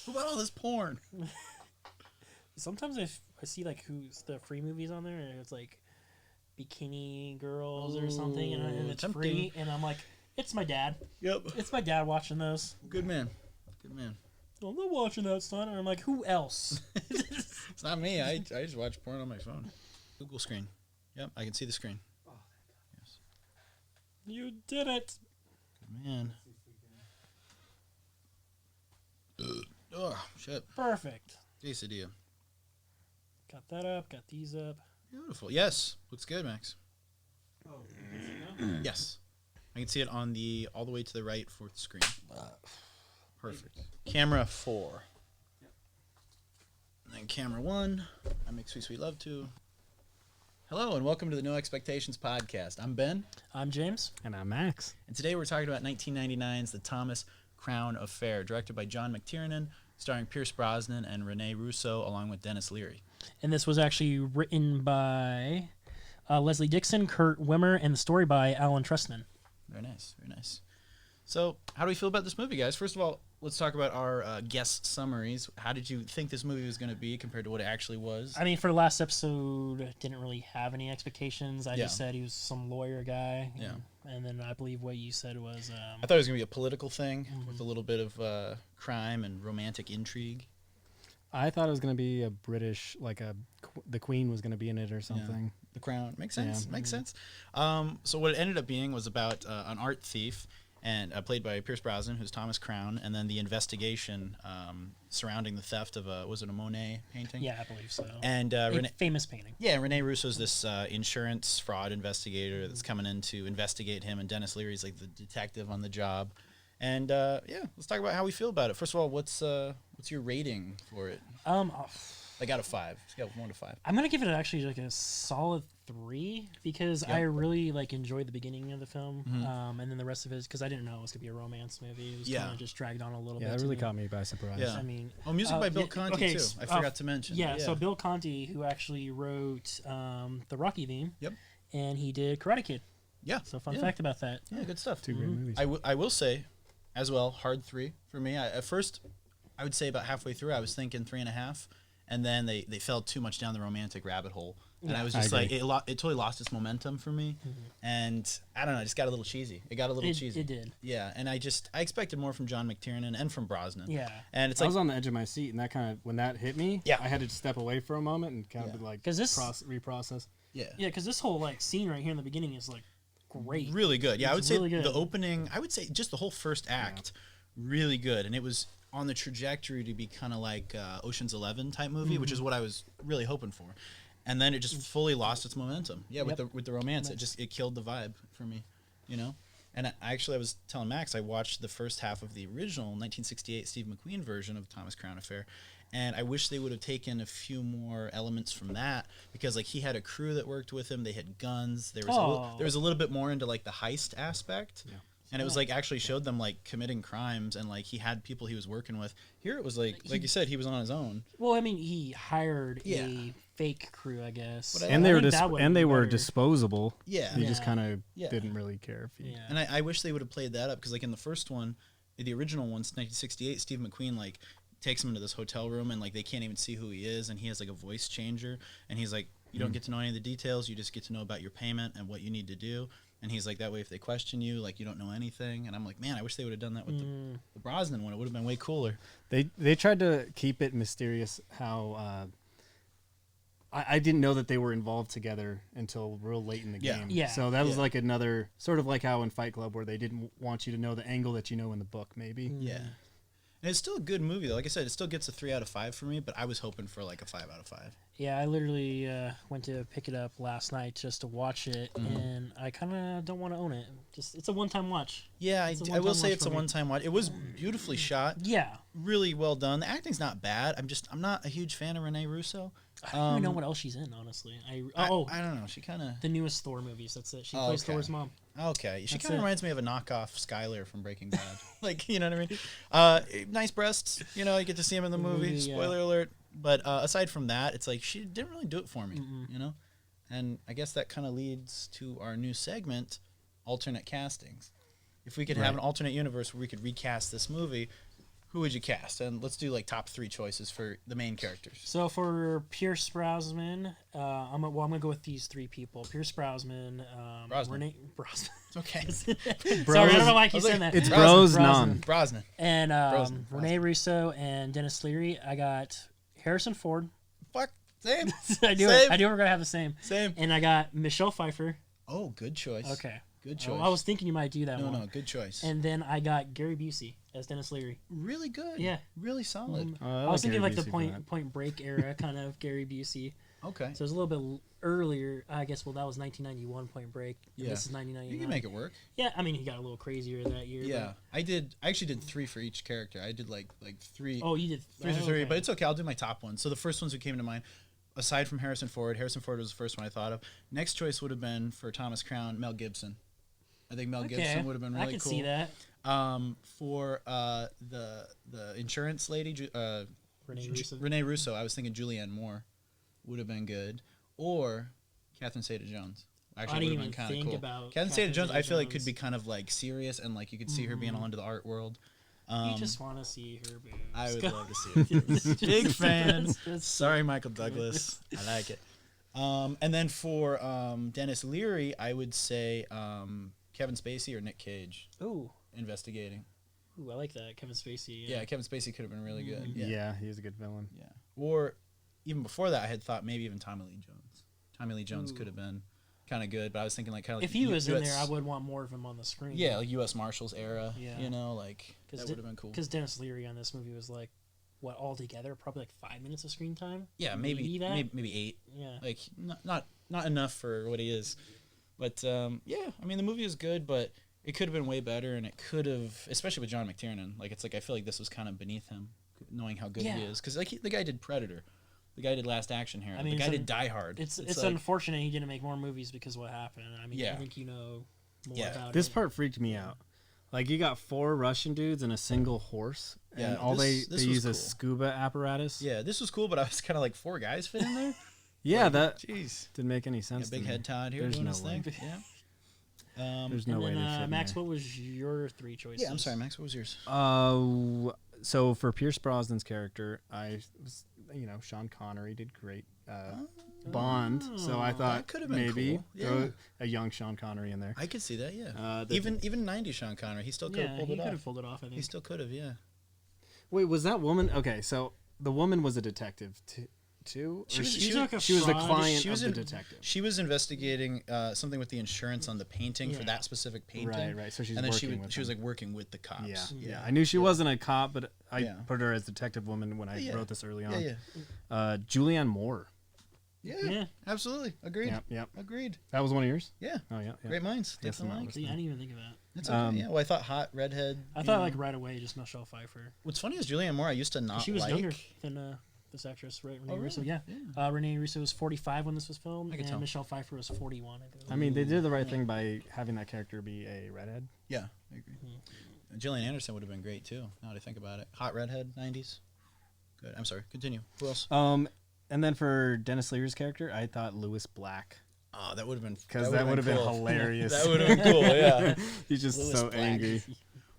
What about all this porn? Sometimes I see like who's the free movies on there, and it's like bikini girls or something, and it's tempting. free, and I'm like, it's my dad. Yep. It's my dad watching those. Good man. Good man. I'm not watching that, son. And I'm like, who else? It's not me. I just watch porn on my phone. Google screen. Yep, I can see the screen. Oh, yes. You did it. Good man. Oh, shit. Perfect. Quesadilla. Got that up. Got these up. Beautiful. Yes. Looks good, Max. Oh, you can see now? Yes. I can see it on the all the way to the right fourth screen. Perfect. Camera 4. Yep. And then camera 1. I make sweet, sweet love to. Hello, and welcome to the No Expectations podcast. I'm Ben. I'm James. And I'm Max. And today we're talking about 1999's The Thomas Crown Affair, directed by John McTiernan, starring Pierce Brosnan and Rene Russo, along with Dennis Leary. And this was actually written by Leslie Dixon, Kurt Wimmer, and the story by Alan Trestman. Very nice, very nice. So, how do we feel about this movie, guys? First of all, let's talk about our guest summaries. How did you think this movie was going to be compared to what it actually was? I mean, for the last episode, didn't really have any expectations. I just said he was some lawyer guy. Yeah. And then I believe what you said was... I thought it was going to be a political thing with a little bit of crime and romantic intrigue. I thought it was going to be a British, the Queen was going to be in it or something. Yeah. The Crown. Makes sense. Yeah. Makes sense. So what it ended up being was about an art thief, and played by Pierce Brosnan, who's Thomas Crown, and then the investigation surrounding the theft of was it a Monet painting? Yeah, I believe so. And famous painting. Yeah, Rene Russo's this insurance fraud investigator that's coming in to investigate him, and Dennis Leary's like the detective on the job. And let's talk about how we feel about it. First of all, what's your rating for it? Like out of 5, scale 1 to 5. I'm gonna give it actually like a solid 3 because I really enjoyed the beginning of the film, and then the rest of it because I didn't know it was gonna be a romance movie. It was kind of just dragged on a little bit. Yeah, it really caught me by surprise. Yeah. I mean, music by Bill Conti too. I forgot to mention. Yeah, so Bill Conti, who actually wrote the Rocky theme. Yep. And he did Karate Kid. Yeah. So fun fact about that. Yeah, good stuff. 2 great movies. I will say, as well, hard 3 for me. At first, I would say about halfway through, I was thinking 3.5. And then they fell too much down the romantic rabbit hole, and I was just like, it totally lost its momentum for me, and I don't know, it just got a little cheesy. It got a little cheesy. It did. Yeah, and I expected more from John McTiernan and from Brosnan. Yeah, and it's I was on the edge of my seat, and that kind of when that hit me, Yeah. I had to step away for a moment and kind of reprocess. Yeah, because this whole scene right here in the beginning is great, really good. Yeah, I would say really good. The opening. I would say just the whole first act, really good, and it was on the trajectory to be kind of like Ocean's 11 type movie, which is what I was really hoping for, and then it just fully lost its momentum. Yeah, with the romance, it killed the vibe for me, you know. And I was telling Max, I watched the first half of the original 1968 Steve McQueen version of Thomas Crown Affair, and I wish they would have taken a few more elements from that because he had a crew that worked with him. They had guns. There was a little bit more into the heist aspect. Yeah. And it was actually showed them committing crimes, and he had people he was working with. Here it was like you said, he was on his own. Well, I mean, he hired a fake crew, I guess. And they were disposable. Yeah, you just kind of didn't really care if you. Yeah. And I wish they would have played that up because in the first one, the original one, 1968, Steve McQueen takes him into this hotel room and they can't even see who he is, and he has a voice changer, and he's you don't get to know any of the details, you just get to know about your payment and what you need to do. And he's that way if they question you, you don't know anything. And I'm man, I wish they would have done that with the Brosnan one. It would have been way cooler. They tried to keep it mysterious how I didn't know that they were involved together until real late in the game. Yeah. So that was another, sort of like how in Fight Club where they didn't want you to know the angle that you know in the book, maybe. Yeah. And it's still a good movie, though. Like I said, it still gets a 3 out of 5 for me, but I was hoping for a 5 out of 5. Yeah, I literally went to pick it up last night just to watch it, and I kind of don't want to own it. It's a one-time watch. Yeah, I will say it's a one-time watch. It was beautifully shot. Yeah. Really well done. The acting's not bad. I'm not a huge fan of Rene Russo. I don't even know what else she's in, honestly. I don't know. She kind of... The newest Thor movies, that's it. She plays Thor's mom. Okay. She kind of reminds me of a knockoff Skylar from Breaking Bad. You know what I mean? Nice breasts. You get to see him in the movie. Spoiler alert. But aside from that, it's she didn't really do it for me, you know? And I guess that kind of leads to our new segment, alternate castings. If we could have an alternate universe where we could recast this movie, who would you cast? And let's do like top 3 choices for the main characters. So for Pierce Brosnan, I'm gonna go with these 3 people: Pierce Brosnan, Renee Brosnan. It's okay. Sorry, I don't know why I keep saying that. It's Brosnan. Brosnan. And Brosnan. Rene Russo and Dennis Leary. I got Harrison Ford. Fuck, same. I knew Same. I knew we were gonna have the same. Same. And I got Michelle Pfeiffer. Oh, good choice. Okay. Good choice. I was thinking you might do that one. No, good choice. And then I got Gary Busey as Dennis Leary. Really good. Yeah. Really solid. I was thinking like the Point Break era kind of Gary Busey. Okay. So it was a little bit earlier. I guess. Well, that was 1991 Point Break. Yeah. This is 1999. You can make it work. Yeah. I mean, he got a little crazier that year. Yeah. I actually did 3 for each character. I did like 3. Oh, you did 3 for 3, but it's okay. I'll do my top ones. So the first ones who came to mind, aside from Harrison Ford was the first one I thought of. Next choice would have been for Thomas Crown, Mel Gibson. I think Mel Gibson would have been really cool. I can see that. For the insurance lady, Renee Russo, I was thinking Julianne Moore would have been good, or Catherine Zeta-Jones. Actually, would have been kind of cool. About Catherine Zeta-Jones, I feel like could be kind of like serious, and like you could see her being all into the art world. You just want to see her boobs. I would love to see it. Big fan. Sorry, Michael Douglas. I like it. And then for Dennis Leary, I would say Kevin Spacey or Nick Cage. Ooh. Investigating. Ooh, I like that. Kevin Spacey. Yeah, Kevin Spacey could have been really good. Yeah, he was a good villain. Yeah. Or even before that, I had thought maybe even Tommy Lee Jones. Tommy Lee Jones could have been kind of good, but I was thinking like kind of like if he was in there, I would want more of him on the screen. Yeah, like U.S. Marshals era. Yeah. You know, like that would have been cool. Because Dennis Leary on this movie was like, what, altogether probably like 5 minutes of screen time. Yeah, maybe 8. Yeah. Like not enough for what he is. But yeah, I mean the movie is good, but it could have been way better, and it could have, especially with John McTiernan. Like it's like I feel like this was kind of beneath him, knowing how good he is. Because like the guy did Predator, the guy did Last Action Hero, the guy did Die Hard. It's like, unfortunate he didn't make more movies because of what happened. I mean, I think you know more about this it. part freaked me out. Like you got 4 Russian dudes and a single horse, and all they use a scuba apparatus. Yeah, this was cool, but I was kind of like 4 guys fit in there. Yeah, like, that jeez didn't make any sense. Big head Todd here doing his thing. Yeah. There's no way they fit Max, in there. what was your 3 choices? Yeah, I'm sorry, Max. What was yours? So for Pierce Brosnan's character, Sean Connery did great. Bond. So I thought maybe throw a young Sean Connery in there. I could see that. Yeah. Even 90s Sean Connery, he still could have pulled it off. He could have pulled it off. I think he still could have. Yeah. Wait, was that woman? Okay, so the woman was a detective too. She was the client of the detective. She was investigating something with the insurance on the painting for that specific painting. Right. So she's she was like working with the cops. Yeah. I knew she wasn't a cop, but I put her as detective woman when I wrote this early on. Yeah. Julianne Moore. Yeah. Absolutely. Agreed. Yep. Agreed. That was one of yours? Yeah. Oh yeah. Great minds. Yes, I didn't even think of that. That's okay. Yeah. Well, I thought hot redhead. I thought like right away just Michelle Pfeiffer. What's funny is Julianne Moore. I used to not. She was like. younger than this actress, right? Renee Russo. Yeah. Renee Russo was 45 when this was filmed, and tell. Michelle Pfeiffer was 41. I mean, they did the right thing by having that character be a redhead. Yeah, I agree. Gillian Anderson would have been great too. Now that I think about it, hot redhead, 90s. Good. I'm sorry. Continue. Who else? And then for Dennis Leary's character, I thought Lewis Black. Oh, that would have been because that would have been hilarious. That would have been cool. Yeah. He's just Lewis so Black. angry.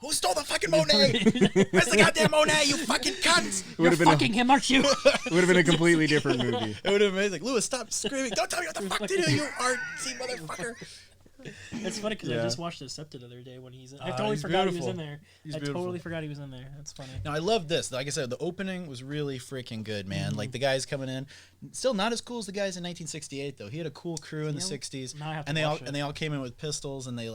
Who stole the fucking Monet? Where's the goddamn Monet? You fucking cunts! You're fucking him, aren't you? It would have been a completely different movie. It would have been amazing. Lewis, stop screaming! Don't tell me what the fuck to do, you artsy motherfucker! It's funny because I just watched the set the other day when he's in. I totally forgot he was in there. I totally forgot he was in there. That's funny. Now I love this. Like I said, the opening was really freaking good, man. Like the guys coming in, still not as cool as the guys in 1968 though. He had a cool crew in the 60s, and they all came in with pistols and they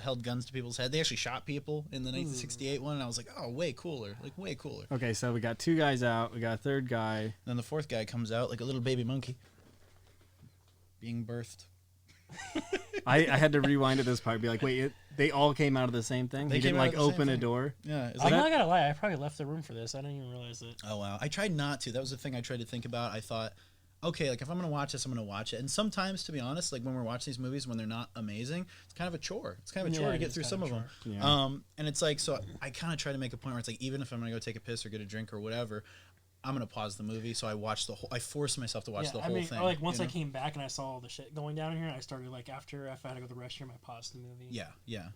held guns to people's head. They actually shot people in the 1968 one, and I was like, oh, way cooler, like way cooler. Okay, so we got 2 guys out. We got a 3rd guy. Then the 4th guy comes out like a little baby monkey being birthed. I had to rewind at this part and be like, wait, they all came out of the same thing? He didn't like open a door? Yeah. I'm not gonna lie, I probably left the room for this. I didn't even realize it. Oh wow. I tried not to. That was the thing I tried to think about. I thought, okay, like if I'm gonna watch this, I'm gonna watch it. And sometimes, to be honest, like when we're watching these movies when they're not amazing, it's kind of a chore. It's kind of a chore to get through some of them. Yeah. And it's like, so I kind of try to make a point where it's like, even if I'm gonna go take a piss or get a drink or whatever, I'm gonna pause the movie, so I force myself to watch the whole thing. Like once I came back and I saw all the shit going down in here, I started like after if I had to go to the restroom, I paused the movie. Yeah.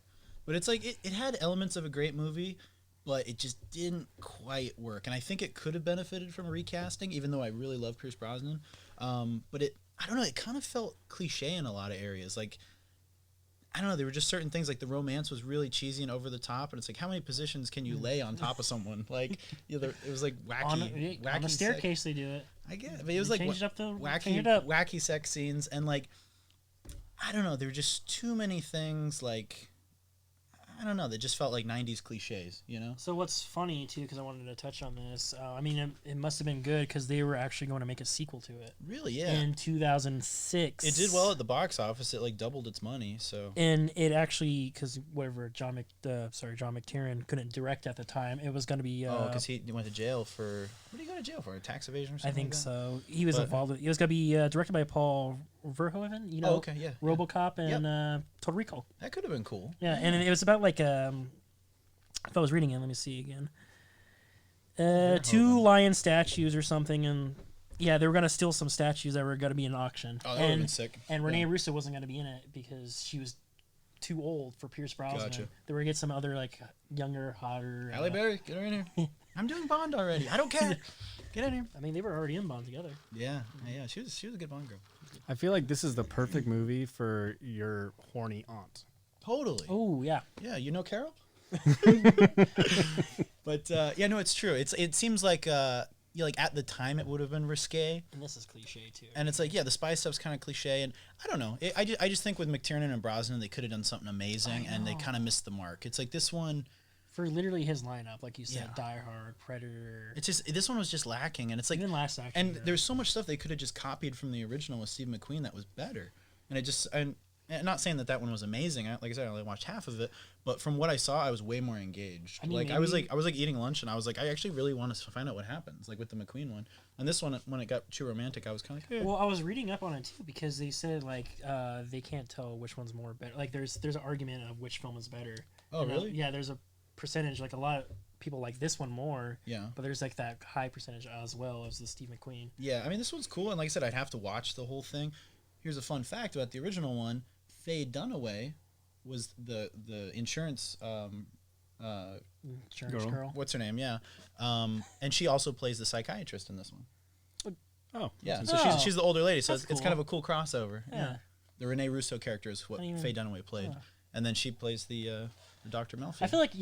But it's like it had elements of a great movie, but it just didn't quite work. And I think it could have benefited from a recasting, even though I really love Pierce Brosnan. But I don't know, it kind of felt cliche in a lot of areas. Like, I don't know, there were just certain things, like the romance was really cheesy and over the top, and it's like, how many positions can you lay on top of someone? Like, it was like wacky. On the staircase they do it. I get it, but it was like wacky sex scenes, and like, I don't know, there were just too many things, like, I don't know, they just felt like 90s cliches, you know? So what's funny, too, because I wanted to touch on this, I mean, it must have been good because they were actually going to make a sequel to it. Really, yeah. In 2006. It did well at the box office. It, like, doubled its money, so. And it actually, because whatever, John McTiernan couldn't direct at the time, it was going to be... because he went to jail for... What did he go to jail for? Tax evasion or something? I think so. He was involved. It was going to be directed by Paul Verhoeven, you know? Oh, okay, yeah. RoboCop and Total Recall. That could have been cool. Yeah, and it was about, like, if I was reading it, let me see again. 2 lion statues or something, and yeah, they were gonna steal some statues that were gonna be in auction. Oh, that would have been sick. And Renee Russo wasn't gonna be in it because she was too old for Pierce Brosnan. Gotcha. They were gonna get some other like younger, hotter. Halle Berry, get her in here. I'm doing Bond already. I don't care. Get in here. I mean, they were already in Bond together. Yeah. She was a good Bond girl. I feel like this is the perfect movie for your horny aunt. Totally. Oh yeah. Yeah, you know Carol. But no, it's true. It seems like like at the time it would have been risque. And this is cliche too. And it's like, yeah, the spy stuff's kind of cliche, and I don't know. I just think with McTiernan and Brosnan, they could have done something amazing, and they kind of missed the mark. It's like this one. For literally his lineup, like you said, Die Hard, Predator. It's just this one was just lacking, and it's like even Last Action. And there's so much stuff they could have just copied from the original with Steve McQueen that was better. And it just and not saying that one was amazing. Like I said, I only watched half of it, but from what I saw, I was way more engaged. I mean, I was like eating lunch, and I was like, I actually really want to find out what happens, like with the McQueen one. And this one, when it got too romantic, I was kind of like, Well, I was reading up on it too because they said like they can't tell which one's more better. Like there's an argument of which film is better. Oh, really? Yeah, there's a percentage, like a lot of people like this one more. Yeah. But there's like that high percentage as well as the Steve McQueen. Yeah, I mean this one's cool, and like I said, I'd have to watch the whole thing. Here's a fun fact about the original one: Faye Dunaway was the insurance Insurance girl. What's her name? Yeah, and she also plays the psychiatrist in this one. Oh, yeah. So she's the older lady. So it's cool. kind of a cool crossover. Yeah. The Renee Russo character is what Faye Dunaway played, and then she plays the Dr. Melfi. I feel like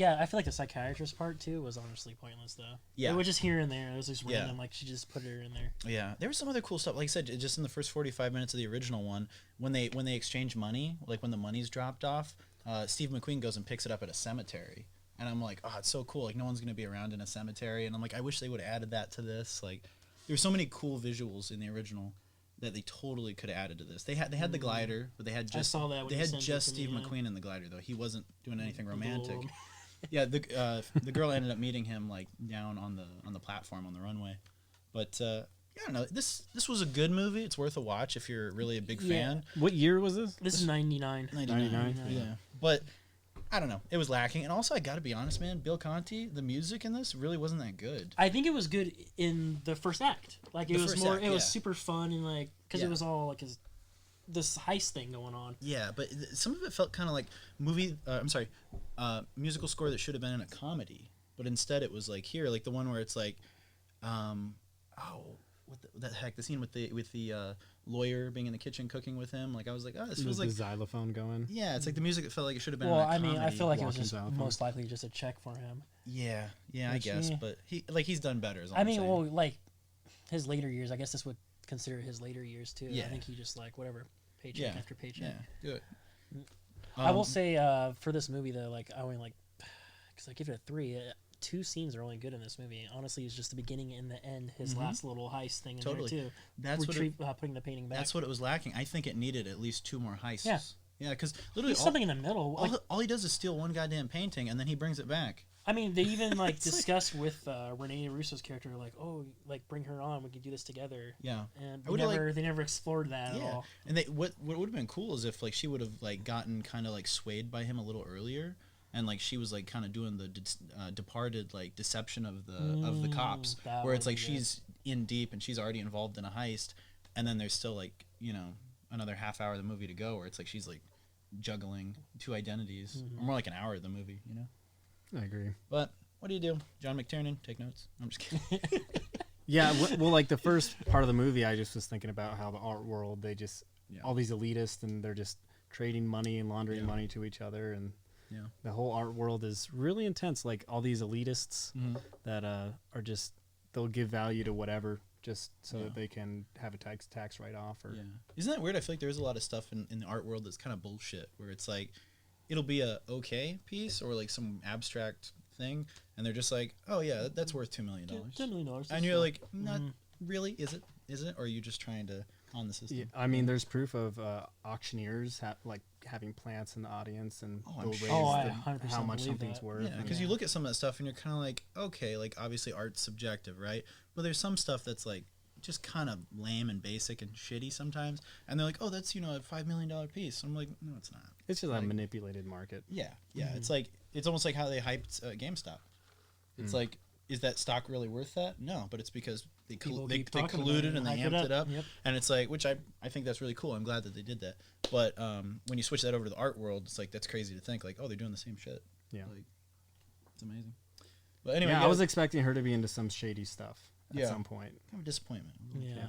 the psychiatrist part too was honestly pointless though. Yeah. It was just here and there. It was just random. Like she just put her in there. Yeah. There was some other cool stuff. Like I said, just in the first 45 minutes of the original one, when they exchange money, like when the money's dropped off, Steve McQueen goes and picks it up at a cemetery. And I'm like, oh, it's so cool. Like no one's gonna be around in a cemetery. And I'm like, I wish they would have added that to this. Like there's so many cool visuals in the original that they totally could have added to this. They had the glider, but they had just Steve McQueen in the glider though. He wasn't doing anything romantic. Yeah, the girl ended up meeting him like down on the platform on the runway. But I don't know. This was a good movie. It's worth a watch if you're really a big fan. What year was this? This is 99. 99. Yeah. But I don't know. It was lacking. And also, I got to be honest, man, Bill Conti, the music in this really wasn't that good. I think it was good in the first act. Like it was more. It was super fun and like because it was all like this heist thing going on. Yeah, but some of it felt kind of like musical score that should have been in a comedy, but instead it was like here, like the one where it's like, what the heck, the scene with the lawyer being in the kitchen cooking with him. Like I was like, oh, this feels like the xylophone going. Yeah, it's like the music that felt like it should have been. Well, in a comedy. I feel like it was just most likely just a check for him. Yeah, I guess, but he's done better. Well, like his later years, I guess this would consider his later years too. Yeah. I think he just like whatever, paycheck after paycheck. Yeah, do it. I will say for this movie though, like I only because I give it a 3. 2 scenes are only good in this movie. Honestly, it's just the beginning and the end. His last little heist thing in there too. That's putting the painting back. That's what it was lacking. I think it needed at least 2 more heists. Yeah, because literally something in the middle. All he does is steal one goddamn painting and then he brings it back. I mean, they even like discuss with Renee Russo's character, like, oh, like bring her on, we could do this together. Yeah, and they never explored that at all. And what would have been cool is if like she would have like gotten kind of like swayed by him a little earlier, and like she was like kind of doing the departed like deception of the cops, where it's like she's in deep and she's already involved in a heist, and then there's still like another half hour of the movie to go where it's like she's like juggling 2 identities, or more like an hour of the movie, I agree. But What do you do? John McTiernan, take notes. I'm just kidding. Yeah, well, like the first part of the movie, I just was thinking about how the art world, they just, all these elitists, and they're just trading money and laundering money to each other, and the whole art world is really intense. Like all these elitists that are just, they'll give value to whatever just so that they can have a tax write-off. Or Isn't that weird? I feel like there's a lot of stuff in the art world that's kind of bullshit, where it's like, it'll be a okay piece or like some abstract thing, and they're just like, oh yeah, that's worth $2 million. $10 million. And you're like, not really, is it? Or are you just trying to con the system? Yeah, I mean, there's proof of auctioneers having plants in the audience, and they'll raise how much something's worth. Yeah, because you look at some of that stuff and you're kind of like, okay, like obviously art's subjective, right? But there's some stuff that's like just kind of lame and basic and shitty sometimes, and they're like, oh, that's a $5 million piece. I'm like, no, it's not. It's just like, a manipulated market. Yeah. It's like, it's almost like how they hyped GameStop. It's like, is that stock really worth that? No, but it's because they colluded and they amped it up. And it's like, which I think that's really cool. I'm glad that they did that. But when you switch that over to the art world, it's like, that's crazy to think like, oh, they're doing the same shit. Yeah, like, it's amazing. But anyway, I was expecting her to be into some shady stuff at some point. Kind of a disappointment. Yeah.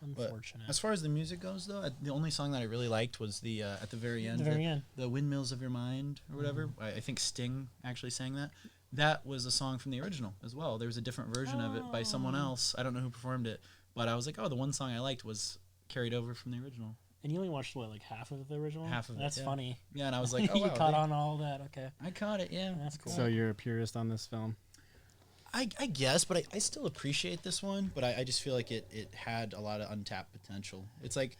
Unfortunate. But as far as the music goes, though, the only song that I really liked was the at the very end, the Windmills of Your Mind or whatever. I think Sting actually sang that. That was a song from the original as well. There was a different version of it by someone else. I don't know who performed it, but I was like, oh, the one song I liked was carried over from the original. And you only watched like half of the original? Half of it. That's funny. Yeah, and I was like, oh, you caught on all that. Okay. I caught it. Yeah, that's cool. So you're a purist on this film? I guess, but I still appreciate this one. But I just feel like it had a lot of untapped potential. It's like,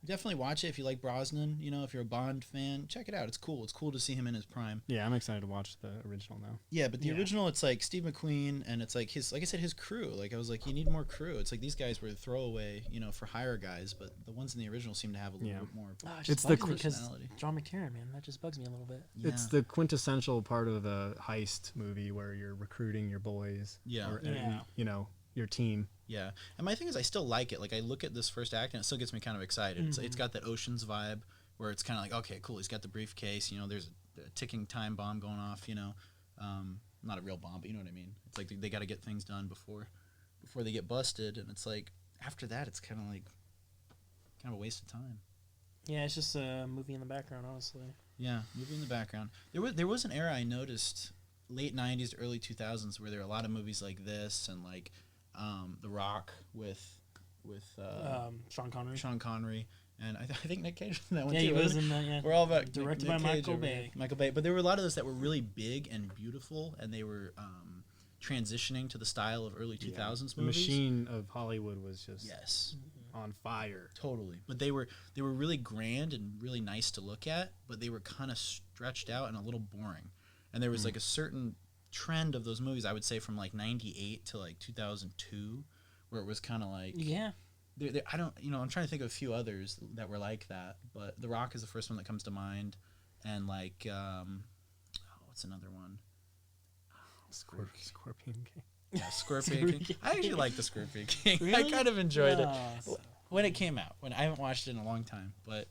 definitely watch it if you like Brosnan. If you're a Bond fan, check it out. It's cool. It's cool to see him in his prime. Yeah, I'm excited to watch the original now. Yeah, but the original, it's like Steve McQueen, and it's like like I said, his crew. Like I was like, you need more crew. It's like these guys were throwaway, for hire guys, but the ones in the original seem to have a little bit more. It's the personality. John McTiernan, man, that just bugs me a little bit. Yeah. It's the quintessential part of a heist movie where you're recruiting your boys. Yeah. Or, your team. Yeah, and my thing is, I still like it. Like I look at this first act, and it still gets me kind of excited. It's got that Ocean's vibe, where it's kind of like, okay, cool. He's got the briefcase. There's a ticking time bomb going off. Not a real bomb, but you know what I mean. It's like they got to get things done before they get busted, and it's like after that, it's kind of a waste of time. Yeah, it's just a movie in the background, honestly. Yeah, movie in the background. There was an era I noticed, late '90s to early 2000s, where there were a lot of movies like this, and like The Rock with Sean Connery, and I think Nick Cage in that one too. Yeah, he was in that. Yeah, we're all about directed Nick by Cage Michael Bay. But there were a lot of those that were really big and beautiful, and they were transitioning to the style of early 2000s movies. The machine of Hollywood was just on fire. Totally. But they were really grand and really nice to look at, but they were kind of stretched out and a little boring. And there was like a certain trend of those movies, I would say from like 98 to like 2002, where it was kind of like I don't I'm trying to think of a few others that were like that, but The Rock is the first one that comes to mind, and like what's another one? Scorpion King. Yeah, Scorpion King. I actually like the Scorpion King. Really? I kind of enjoyed it when it came out. When I haven't watched it in a long time, but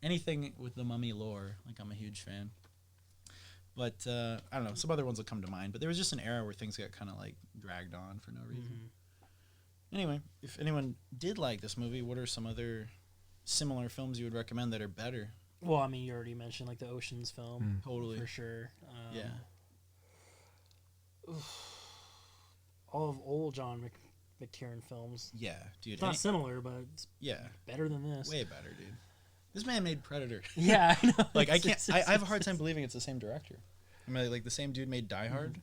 anything with the Mummy lore, like I'm a huge fan. But I don't know, some other ones will come to mind. But there was just an era where things got kind of like dragged on for no reason. Anyway, if anyone did like this movie, what are some other similar films you would recommend that are better? Well, I mean, you already mentioned like the Ocean's film, totally, for sure. Yeah. All of old John McTiernan films. Yeah, dude. It's not similar, but it's better than this. Way better, dude. This man made Predator. Yeah, I know. Like I have a hard time believing it's the same director. I mean, like the same dude made Die Hard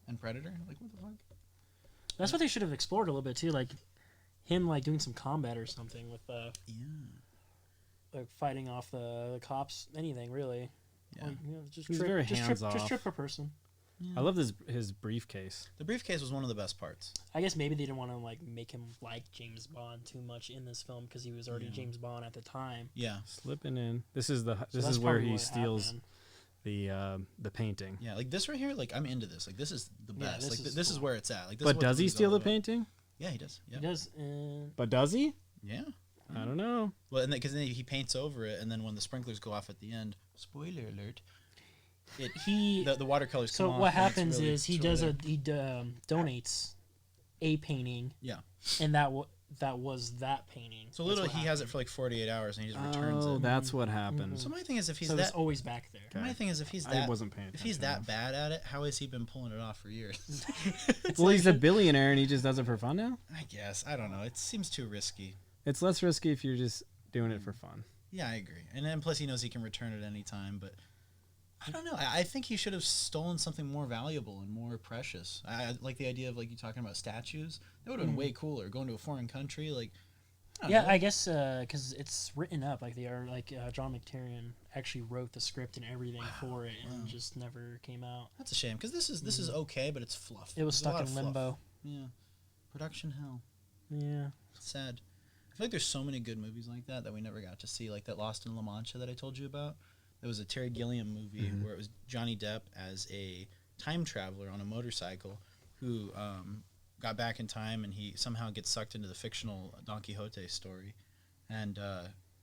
and Predator. Like what the fuck? That's what they should have explored a little bit too, like him like doing some combat or something with like fighting off the cops, anything really. Yeah, like, just trip a person. Yeah. I love his briefcase. The briefcase was one of the best parts. I guess maybe they didn't want to like make him like James Bond too much in this film because he was already James Bond at the time. Yeah, slipping in. This is where he steals the painting. Yeah, like this right here. Like I'm into this. Like this is the best. Yeah, this is where it's at. Like, this but does he steal the painting? Yeah, he does. Yeah. He does. But does he? Yeah. I don't know. Well, because then he paints over it, and then when the sprinklers go off at the end, spoiler alert, the watercolors. So come what off, happens really, is he donates a painting. Yeah. And that was that painting. So literally, he has it for like 48 hours, and he just returns it. Oh, that's what happened. So my thing is, if he's it's always back there. Okay. My thing is, if he's I wasn't paying attention. If he's that bad at it, how has he been pulling it off for years? Well, he's a billionaire, and he just does it for fun now. I guess I don't know. It seems too risky. It's less risky if you're just doing it for fun. Yeah, I agree. And then plus, he knows he can return it any time. But I don't know. I think he should have stolen something more valuable and more precious. I like the idea of like you talking about statues. That would have been way cooler. Going to a foreign country, like. I guess because it's written up like they are like John McTiernan actually wrote the script and everything for it and just never came out. That's a shame because this is okay, but it's fluff. It was stuck in limbo. Yeah, production hell. Yeah, it's sad. I feel like there's so many good movies like that we never got to see, like that Lost in La Mancha that I told you about. There was a Terry Gilliam movie where it was Johnny Depp as a time traveler on a motorcycle who got back in time, and he somehow gets sucked into the fictional Don Quixote story. And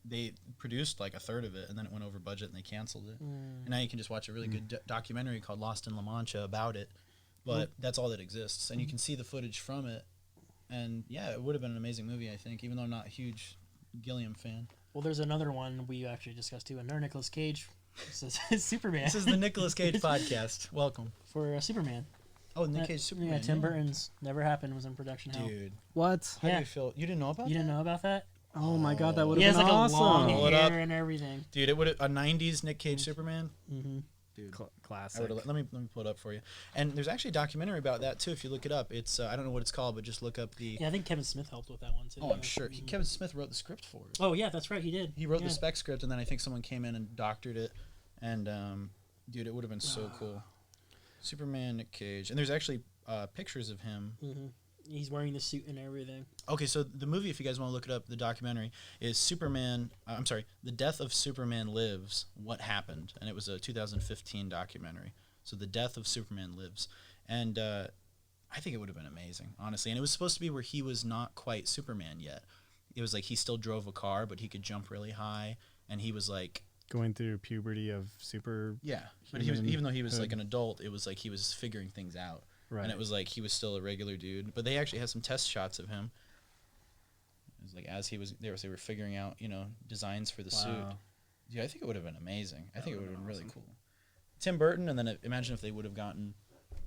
they produced like a third of it, and then it went over budget, and they canceled it. And now you can just watch a really good documentary called Lost in La Mancha about it. But that's all that exists. And you can see the footage from it. And, yeah, it would have been an amazing movie, I think, even though I'm not a huge Gilliam fan. Well, there's another one we actually discussed, too. Another Nicolas Cage. This is Superman. This is the Nicolas Cage podcast. Welcome. For Superman. Oh, Nick Cage Superman. Yeah, Tim Burton's Never Happened was in production. Dude. What? How do you feel? You didn't know about that? You didn't know about that? Oh, my God, that would have been awesome. awesome. He has like a long hair and everything. Dude, it would have a 90s Nick Cage Superman. Mm-hmm. Dude, classic. Let me pull it up for you. And there's actually a documentary about that too. If you look it up, it's I don't know what it's called, but just look up the. Yeah, I think Kevin Smith helped with that one too. Oh, I'm sure. Kevin Smith wrote the script for it. Oh yeah, that's right. He did. He wrote the spec script, and then I think someone came in and doctored it. And dude, it would have been so cool. Superman, Nick Cage, and there's actually pictures of him. Mm-hmm. He's wearing the suit and everything. Okay, so the movie, if you guys want to look it up, the documentary is Superman. The Death of Superman Lives. What Happened? And it was a 2015 documentary. So The Death of Superman Lives, and I think it would have been amazing, honestly. And it was supposed to be where he was not quite Superman yet. It was like he still drove a car, but he could jump really high, and he was like going through puberty of super. Yeah, but he was, even though he was like an adult, it was like he was figuring things out. Right. And it was like he was still a regular dude, but they actually had some test shots of him. It was like as he was there, they were figuring out, designs for the suit. Yeah, I think it would have been amazing. I think it would have been really cool. Tim Burton, and then imagine if they would have gotten,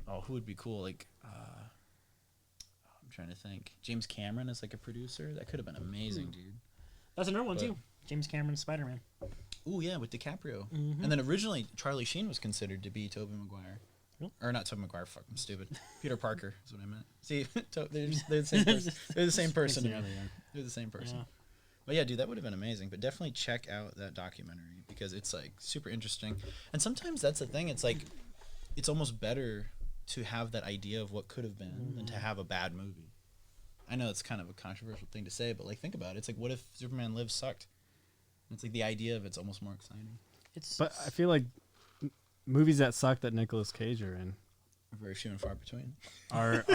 who would be cool? Like, I'm trying to think. James Cameron as like a producer. That could have been amazing, dude. That's another one too. James Cameron's Spider-Man. Ooh, yeah, with DiCaprio. Mm-hmm. And then originally Charlie Sheen was considered to be Tobey Maguire. Or not Tobey Maguire, fuck, I'm stupid. Peter Parker is what I meant. See, they're the same person. They're the same person. Yeah, they are. They're the same person. Yeah. But yeah, dude, that would have been amazing. But definitely check out that documentary because it's like super interesting. And sometimes that's the thing. It's like it's almost better to have that idea of what could have been than to have a bad movie. I know it's kind of a controversial thing to say, but like think about it. It's like what if Superman Lives sucked? It's like the idea of it's almost more exciting. But I feel like movies that suck that Nicolas Cage are in are very few and far between. Are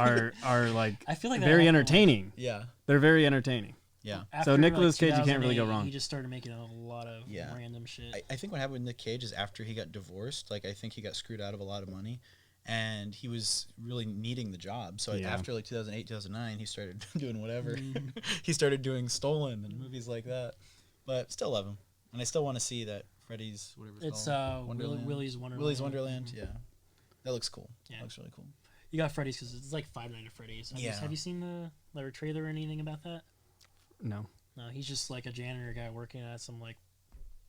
like I feel like very entertaining. Yeah, they're very entertaining. Yeah. So Nicolas Cage, you can't really go wrong. He just started making a lot of random shit. I think what happened with Nick Cage is after he got divorced, like I think he got screwed out of a lot of money, and he was really needing the job. So after like 2008, 2009, he started doing whatever. He started doing Stolen and movies like that. But still love him, and I still want to see that Freddy's whatever it's called. Wonderland. Willy's Wonderland. Willy's Wonderland. Yeah, that looks cool. Yeah, that looks really cool. You got Freddy's because it's like Five Nights at Freddy's. Have you seen the trailer or anything about that? No. No, he's just like a janitor guy working at some like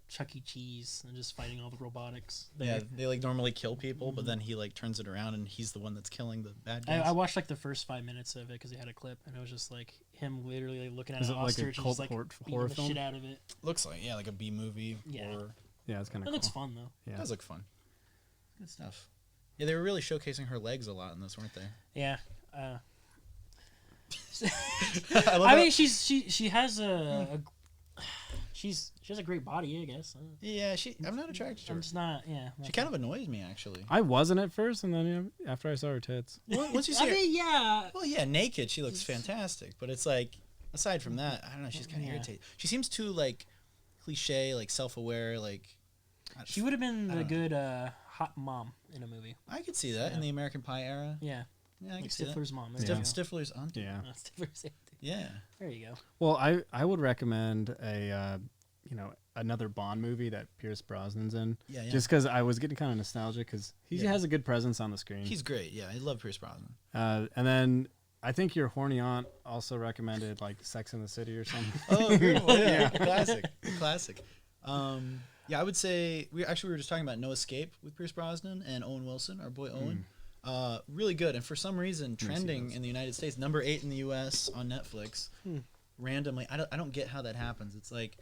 Chuck E. Cheese and just fighting all the robotics. Yeah, they like normally kill people, but then he like turns it around and he's the one that's killing the bad guys. I watched like the first 5 minutes of it because they had a clip and it was just like him literally like, looking at an ostrich and just like beating the shit out of it. Looks like like a B movie. Yeah, it's kind of. It looks fun though. Yeah, it does look fun. Good stuff. Yeah, they were really showcasing her legs a lot in this, weren't they? Yeah. I mean, she has she has a great body, I guess. Yeah, I'm not attracted to her. I'm just not. Yeah, she kind of annoys me actually. I wasn't at first, and then after I saw her tits. Once you see her, yeah. Well, yeah, naked she looks fantastic, but it's like aside from that, I don't know. She's kind of irritating. She seems too like cliche, like self-aware, like. She would have been the good hot mom in a movie. I could see that in the American Pie era. Yeah. Yeah, I like could see Stifler's that. mom. Stifler's auntie. Yeah. Stifler's auntie. Yeah. There you go. Well, I would recommend another Bond movie that Pierce Brosnan's in. Yeah. Just because I was getting kind of nostalgic because he has a good presence on the screen. He's great. Yeah, I love Pierce Brosnan. And then I think your horny aunt also recommended like Sex in the City or something. Oh, beautiful. Yeah. Classic. Yeah, I would say we were just talking about No Escape with Pierce Brosnan and Owen Wilson, our boy Owen. Really good, and for some reason trending in the United States, number 8 in the U.S. on Netflix. Randomly, I don't get how that happens. It's like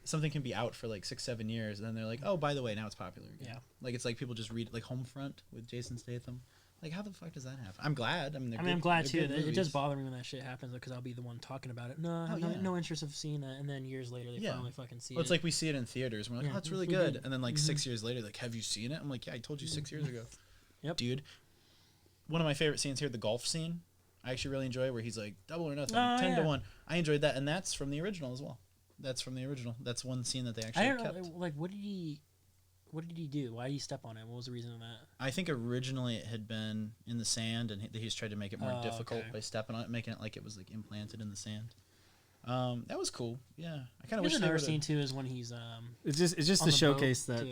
something can be out for like 6-7 years, and then they're like, oh, by the way, now it's popular again. Yeah. Like it's like people just read like Homefront with Jason Statham. Like, how the fuck does that happen? I'm glad. I'm glad too. It does bother me when that shit happens because I'll be the one talking about it. No interest of seeing it, and then years later they finally fucking see it. It's like we see it in theaters. We're like, oh, it's really good, and then like 6 years later, like, have you seen it? I'm like, yeah, I told you 6 years ago. Yep, dude. One of my favorite scenes here, the golf scene. I actually really enjoy where he's like double or nothing, 10-1. I enjoyed that, and that's from the original as well. That's from the original. That's one scene that they actually kept. Like, what did he do? Why did he step on it? What was the reason of that? I think originally it had been in the sand, and he's tried to make it more difficult by stepping on it, making it like it was like implanted in the sand. That was cool. Yeah, I kind of wish. Another scene too is when he's It's just to showcase that.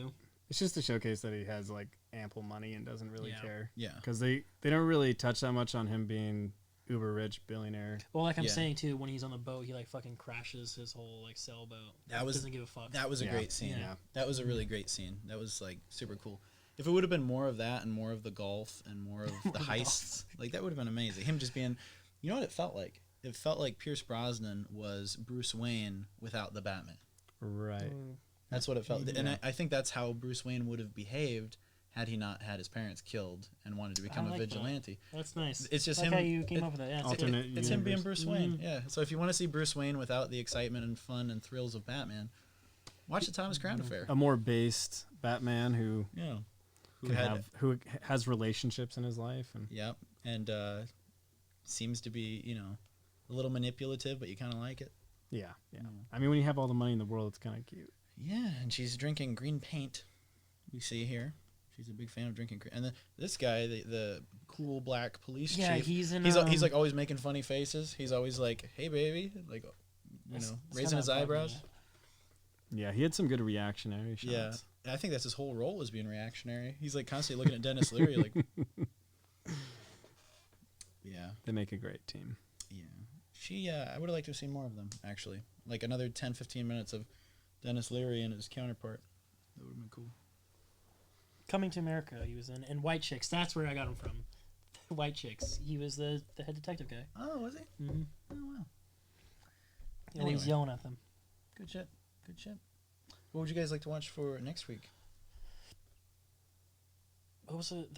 It's just to showcase that he has like ample money and doesn't really care. Yeah, because they don't really touch that much on him being uber rich billionaire. Well, like I'm saying too, when he's on the boat, he like fucking crashes his whole like sailboat. Doesn't give a fuck. That was a great scene. Yeah, that was a really great scene. That was like super cool. If it would have been more of that and more of the golf and more of the heists, like that would have been amazing. Him just being, you know what it felt like? It felt like Pierce Brosnan was Bruce Wayne without the Batman. Right. That's what it felt. And I think that's how Bruce Wayne would have behaved had he not had his parents killed and wanted to become a vigilante. That's nice. It's just him. How you came up with that. Yeah, it's him being Bruce Wayne. Yeah. So if you want to see Bruce Wayne without the excitement and fun and thrills of Batman, watch the Thomas Crown Affair. A more based Batman who has relationships in his life and seems to be a little manipulative, but you kind of like it. Yeah. I mean, when you have all the money in the world, it's kind of cute. Yeah, and she's drinking green paint. We see here. She's a big fan of drinking. And then this guy, the cool black police chief, he's like always making funny faces. He's always like, "Hey, baby," like raising his eyebrows. Yeah, he had some good reactionary shots. Yeah, I think that's his whole role, was being reactionary. He's like constantly looking at Dennis Leary like. Yeah, they make a great team. Yeah, I would have liked to have seen more of them actually. Like another 10-15 minutes of Dennis Leary and his counterpart. That would have been cool. Coming to America, he was in, and White Chicks. That's where I got him from. White Chicks. He was the head detective guy. Oh, was he? Mm-hmm. Oh, wow. And he was yelling at them. Good shit. What would you guys like to watch for next week? What was it?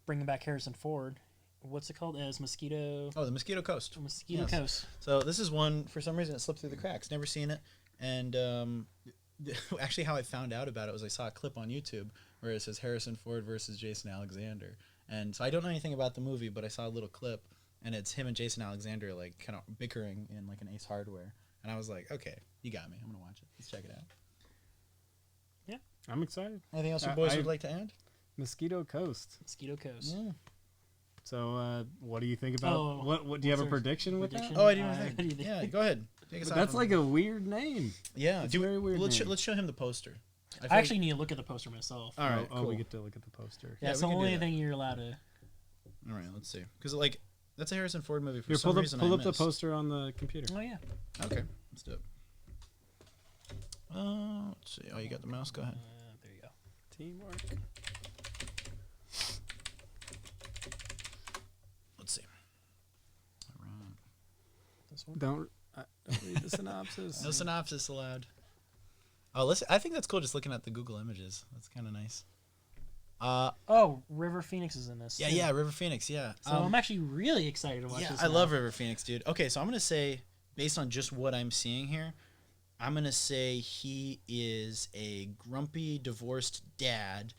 Bringing back Harrison Ford. What's it called? As Mosquito. Oh, the Mosquito Coast. Mosquito Coast. So this is one, for some reason, it slipped through the cracks. Never seen it. And actually how I found out about it was I saw a clip on YouTube where it says Harrison Ford versus Jason Alexander. And so I don't know anything about the movie, but I saw a little clip, and it's him and Jason Alexander like kind of bickering in like an Ace Hardware. And I was like, okay, you got me. I'm going to watch it. Let's check it out. Yeah, I'm excited. Anything else you boys would like to add? Mosquito Coast. Yeah. So, what do you think about what do you have a prediction with that? Oh, I didn't even think. Yeah, go ahead. That's like a weird name. Yeah, it's a very weird. Let's show him the poster. I actually need to look at the poster myself. All right. Cool. We get to look at the poster. Yeah, it's the only thing you're allowed to. All right, let's see. Because like that's a Harrison Ford movie. For some reason, pull up the poster on the computer. Oh yeah. Okay, let's do it. Let's see. Oh, you got the mouse. Go ahead. There you go. Teamwork. Let's see. All right. This one. Don't read the synopsis. No synopsis allowed. Oh, listen. I think that's cool. Just looking at the Google images. That's kind of nice. River Phoenix is in this. Yeah, River Phoenix. Yeah. So I'm actually really excited to watch this. I love River Phoenix, dude. Okay, so I'm gonna say, based on just what I'm seeing here, I'm gonna say he is a grumpy divorced dad,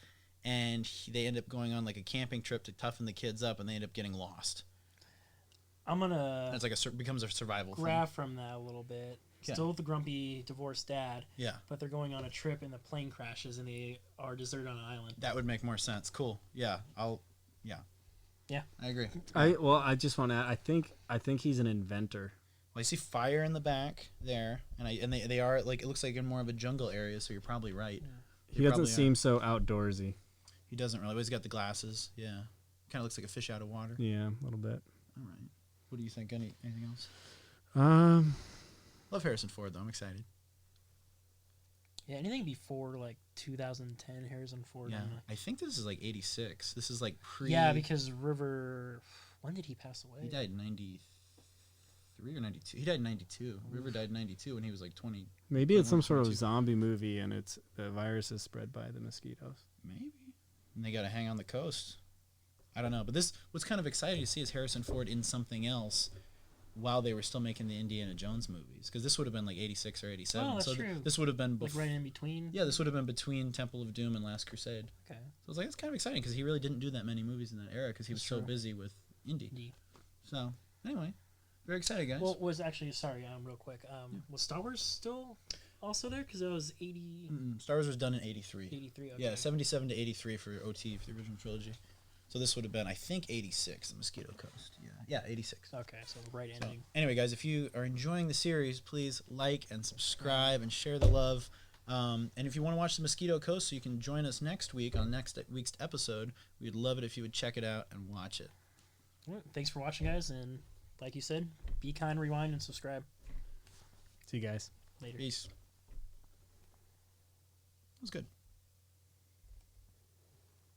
and they end up going on like a camping trip to toughen the kids up, and they end up getting lost. I'm gonna. It's like becomes a survival graph from that a little bit. still with the grumpy divorced dad. Yeah. But they're going on a trip and the plane crashes and they are deserted on an island. That would make more sense. Cool. Yeah. Yeah, I agree. I just want to add, I think he's an inventor. Well, I see fire in the back there, and they are like, it looks like in more of a jungle area, so you're probably right. Yeah. He doesn't seem so outdoorsy. He doesn't really. But he's got the glasses. Yeah. Kind of looks like a fish out of water. Yeah, a little bit. All right. What do you think? Anything else? Love Harrison Ford, though. I'm excited. Yeah, anything before like 2010 Harrison Ford. Yeah, I think this is like 86. This is like pre. Yeah, because River. When did he pass away? He died in 93 or 92. He died in 92. River died in 92 when he was like 20. Maybe it's some sort of zombie movie and it's the virus is spread by the mosquitoes. Maybe. And they got to hang on the coast. I don't know. But what's kind of exciting to see is Harrison Ford in something else while they were still making the Indiana Jones movies. Because this would have been like 86 or 87. Oh, that's so true. This would have been... like right in between? Yeah, this would have been between Temple of Doom and Last Crusade. Okay. So I was like, it's kind of exciting because he really didn't do that many movies in that era because he was so busy with Indy. So, anyway, very excited, guys. Well, was actually, sorry, real quick. Was Star Wars still also there? Because that was 80... Star Wars was done in 83. 83, okay. Yeah, 77 to 83 for OT, for the original trilogy. So this would have been, I think, 86, the Mosquito Coast. Yeah, 86. Okay, so right ending. So, anyway, guys, if you are enjoying the series, please like and subscribe and share the love. And if you want to watch the Mosquito Coast so you can join us next week on next week's episode, we'd love it if you would check it out and watch it. Well, thanks for watching, guys. And like you said, be kind, rewind, and subscribe. See you guys. Later. Peace. That was good.